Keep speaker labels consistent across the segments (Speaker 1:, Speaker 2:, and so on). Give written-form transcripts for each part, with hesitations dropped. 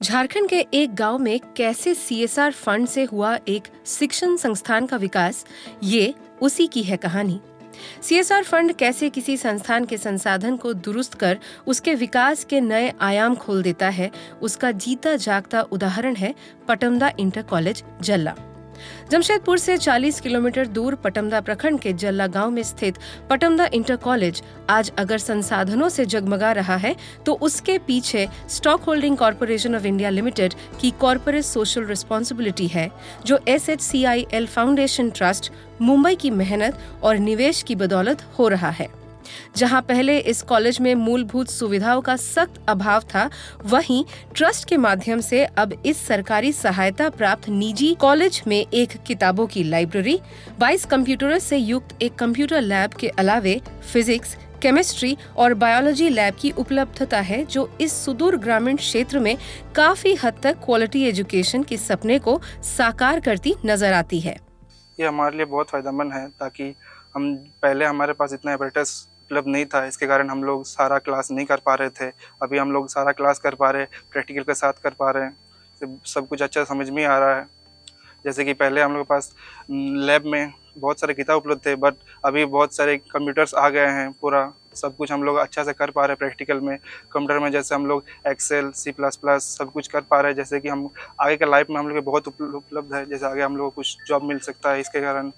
Speaker 1: झारखंड के एक गांव में कैसे सीएसआर फंड से हुआ एक शिक्षण संस्थान का विकास, ये उसी की है कहानी। सीएसआर फंड कैसे किसी संस्थान के संसाधन को दुरुस्त कर उसके विकास के नए आयाम खोल देता है, उसका जीता जागता उदाहरण है पटमदा इंटर कॉलेज जल्ला। जमशेदपुर से 40 किलोमीटर दूर पटमदा प्रखंड के जल्ला गांव में स्थित पटमदा इंटर कॉलेज आज अगर संसाधनों से जगमगा रहा है तो उसके पीछे stock holding corporation of India limited की कॉर्पोरेट सोशल रिस्पॉन्सिबिलिटी है, जो SHCIL फाउंडेशन ट्रस्ट मुंबई की मेहनत और निवेश की बदौलत हो रहा है। जहां पहले इस कॉलेज में मूलभूत सुविधाओं का सख्त अभाव था, वहीं ट्रस्ट के माध्यम से अब इस सरकारी सहायता प्राप्त निजी कॉलेज में एक किताबों की लाइब्रेरी, 22 कंप्यूटरों से युक्त एक कंप्यूटर लैब के अलावे फिजिक्स, केमिस्ट्री और बायोलॉजी लैब की उपलब्धता है, जो इस सुदूर ग्रामीण क्षेत्र में काफी हद तक क्वालिटी एजुकेशन के सपने को साकार करती नजर आती है।
Speaker 2: ये हमारे लिए बहुत फायदेमंद है, ताकि हम पहले हमारे पास इतना एपरेटस उपलब्ध नहीं था, इसके कारण हम लोग सारा क्लास नहीं कर पा रहे थे। अभी हम लोग सारा क्लास कर पा रहे हैं, प्रैक्टिकल के साथ कर पा रहे हैं, सब कुछ अच्छा समझ में आ रहा है। जैसे कि पहले हम लोग के पास लैब में बहुत सारे किताब उपलब्ध थे, बट अभी बहुत सारे कंप्यूटर्स आ गए हैं, पूरा सब कुछ हम लोग अच्छा से कर पा रहे हैं। प्रैक्टिकल में कंप्यूटर में जैसे हम लोग एक्सेल, C++ सब कुछ कर पा रहे हैं, जैसे कि हम आगे का लाइफ में हम लोग बहुत उपलब्ध है, जैसे आगे हम लोग को कुछ जॉब मिल सकता है इसके कारण।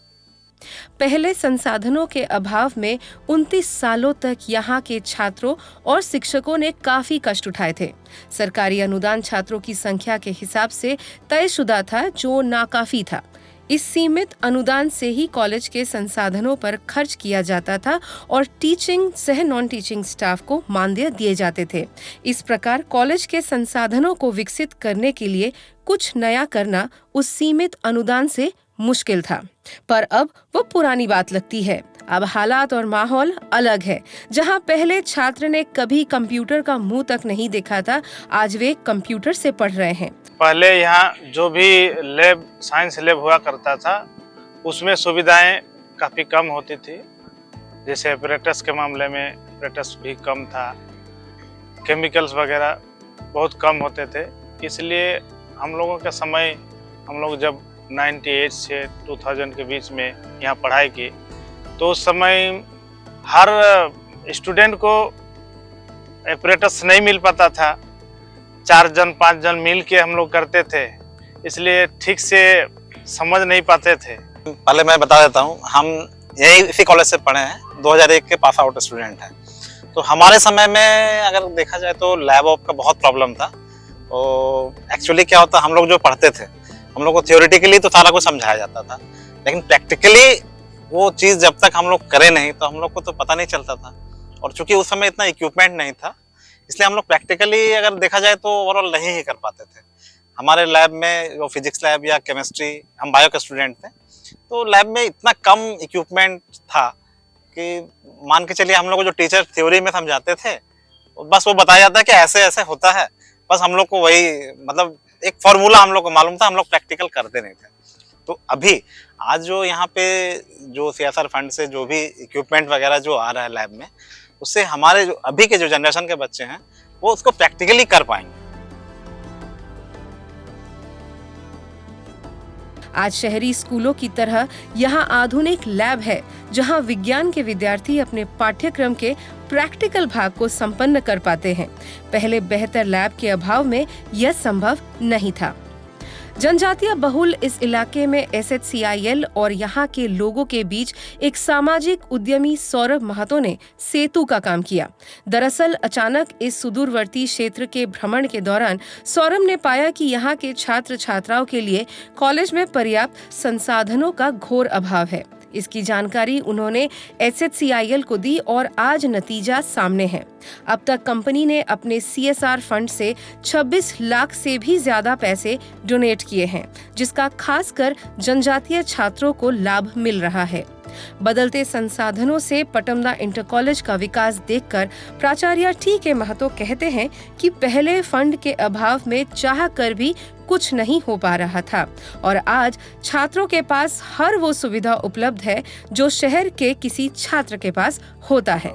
Speaker 1: पहले संसाधनों के अभाव में 29 सालों तक यहाँ के छात्रों और शिक्षकों ने काफी कष्ट उठाए थे। सरकारी अनुदान छात्रों की संख्या के हिसाब से तयशुदा था, जो नाकाफी था। इस सीमित अनुदान से ही कॉलेज के संसाधनों पर खर्च किया जाता था और टीचिंग सह नॉन टीचिंग स्टाफ को मानदेय दिए जाते थे। इस प्रकार कॉलेज के संसाधनों को विकसित करने के लिए कुछ नया करना उस सीमित अनुदान से मुश्किल था, पर अब वो पुरानी बात लगती है। अब हालात और माहौल अलग है। जहां पहले छात्र ने कभी कंप्यूटर का मुंह तक नहीं देखा था, आज वे कंप्यूटर से पढ़ रहे हैं।
Speaker 3: पहले यहाँ जो भी लैब, साइंस लैब हुआ करता था, उसमें सुविधाएं काफ़ी कम होती थी। जैसे एपरेटस के मामले में एपरेटस भी कम था, केमिकल्स वगैरह बहुत कम होते थे। इसलिए हम लोगों का समय, हम लोग जब 98 से 2000 के बीच में यहाँ पढ़ाई की, तो उस समय हर स्टूडेंट को एपरेटस नहीं मिल पाता था। 4 जन 5 जन मिल के हम लोग करते थे, इसलिए ठीक से समझ नहीं पाते थे।
Speaker 4: पहले मैं बता देता हूँ, हम यही इसी कॉलेज से पढ़े हैं, 2001 के पास आउट स्टूडेंट हैं। तो हमारे समय में अगर देखा जाए तो लैब ऑफ का बहुत प्रॉब्लम था। तो एक्चुअली क्या होता, हम लोग जो पढ़ते थे, हम लोग को थियोरेटिकली तो सारा कुछ समझाया जाता था, लेकिन प्रैक्टिकली वो चीज़ जब तक हम लोग करे नहीं तो हम लोग को तो पता नहीं चलता था। और चूंकि उस समय इतना इक्विपमेंट नहीं था, इसलिए हम लोग प्रैक्टिकली अगर देखा जाए तो ओवरऑल नहीं ही कर पाते थे। हमारे लैब में जो फिजिक्स लैब या केमिस्ट्री, हम बायो के स्टूडेंट थे, तो लैब में इतना कम इक्विपमेंट था कि मान के चलिए हम लोग को जो टीचर थ्योरी में समझाते थे, बस वो बताया जाता है कि ऐसे ऐसे होता है, बस हम लोग को वही मतलब एक फॉर्मूला हम लोग को मालूम था, हम लोग प्रैक्टिकल करते नहीं थे। तो अभी आज जो यहाँ पे जो सीएसआर फंड से जो भी इक्विपमेंट वगैरह जो आ रहा है लैब में, उससे हमारे जो अभी के जो जनरेशन के बच्चे हैं वो उसको प्रैक्टिकली कर पाएंगे।
Speaker 1: आज शहरी स्कूलों की तरह यहाँ आधुनिक लैब है, जहाँ विज्ञान के विद्यार्थी अपने पाठ्यक्रम के प्रैक्टिकल भाग को संपन्न कर पाते हैं। पहले बेहतर लैब के अभाव में यह संभव नहीं था। जनजातीय बहुल इस इलाके में SHCIL और यहाँ के लोगों के बीच एक सामाजिक उद्यमी सौरभ महतो ने सेतु का काम किया। दरअसल अचानक इस सुदूरवर्ती क्षेत्र के भ्रमण के दौरान सौरभ ने पाया कि यहाँ के छात्र छात्राओं के लिए कॉलेज में पर्याप्त संसाधनों का घोर अभाव है। इसकी जानकारी उन्होंने SHCIL को दी और आज नतीजा सामने है। अब तक कंपनी ने अपने CSR फंड से 26 लाख से भी ज्यादा पैसे डोनेट किए हैं, जिसका खासकर जनजातीय छात्रों को लाभ मिल रहा है। बदलते संसाधनों से पटमदा इंटर कॉलेज का विकास देखकर प्राचार्य TK महतो कहते हैं कि पहले फंड के अभाव में चाह कर भी कुछ नहीं हो पा रहा था, और आज छात्रों के पास हर वो सुविधा उपलब्ध है जो शहर के किसी छात्र के पास होता है।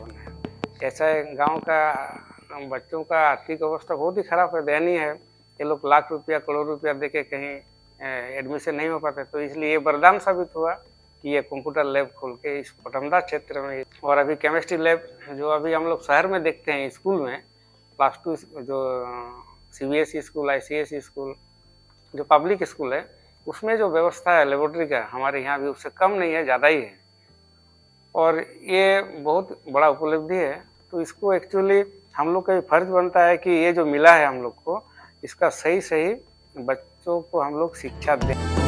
Speaker 5: ऐसा गांव का बच्चों का आर्थिक अवस्था बहुत ही खराब है, दयनीय है। ये लोग लाख रुपया करोड़ रुपया देके कहीं एडमिशन नहीं हो पाते। तो इसलिए ये वरदान साबित हुआ कि ये कंप्यूटर लैब खोल के इस पटमदा क्षेत्र में। और अभी केमिस्ट्री लैब जो अभी हम लोग शहर में देखते हैं स्कूल में, क्लास 2 जो CBSE स्कूल, ICSE स्कूल, जो पब्लिक स्कूल है, उसमें जो व्यवस्था है लेबोरेटरी का, हमारे यहाँ भी उससे कम नहीं है, ज़्यादा ही है। और ये बहुत बड़ा उपलब्धि है। तो इसको एक्चुअली हम लोग का भी फर्ज बनता है कि ये जो मिला है हम लोग को, इसका सही बच्चों को हम लोग शिक्षा दें।